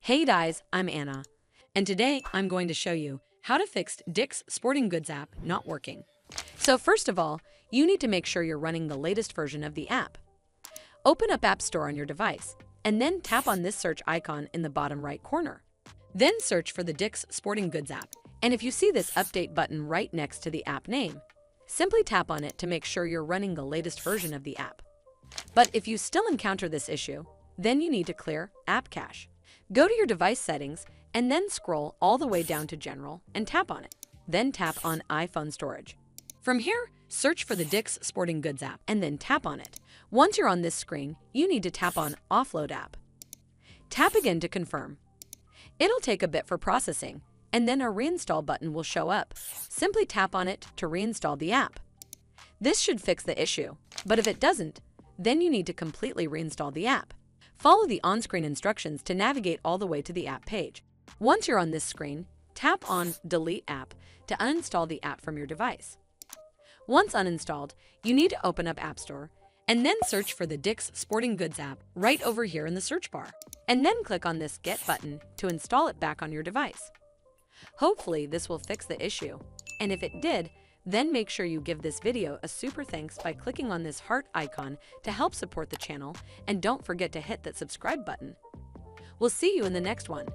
Hey guys, I'm Anna, and today I'm going to show you how to fix Dick's Sporting Goods app not working. So first of all, you need to make sure you're running the latest version of the app. Open up App Store on your device, and then tap on this search icon in the bottom right corner. Then search for the Dick's Sporting Goods app, and if you see this update button right next to the app name, simply tap on it to make sure you're running the latest version of the app. But if you still encounter this issue, then you need to clear App Cache. Go to your device settings and then scroll all the way down to General and tap on it. Then tap on iPhone Storage. From here, search for the Dick's Sporting Goods app and then tap on it. Once you're on this screen, you need to tap on Offload App. Tap again to confirm. It'll take a bit for processing, and then a Reinstall button will show up. Simply tap on it to reinstall the app. This should fix the issue, but if it doesn't, then you need to completely reinstall the app. Follow the on-screen instructions to navigate all the way to the app page. Once you're on this screen, tap on Delete App to uninstall the app from your device. Once uninstalled, you need to open up App Store and then search for the Dick's Sporting Goods app right over here in the search bar, and then click on this Get button to install it back on your device. Hopefully this will fix the issue, and if it did, then make sure you give this video a super thanks by clicking on this heart icon to help support the channel, and don't forget to hit that subscribe button. We'll see you in the next one.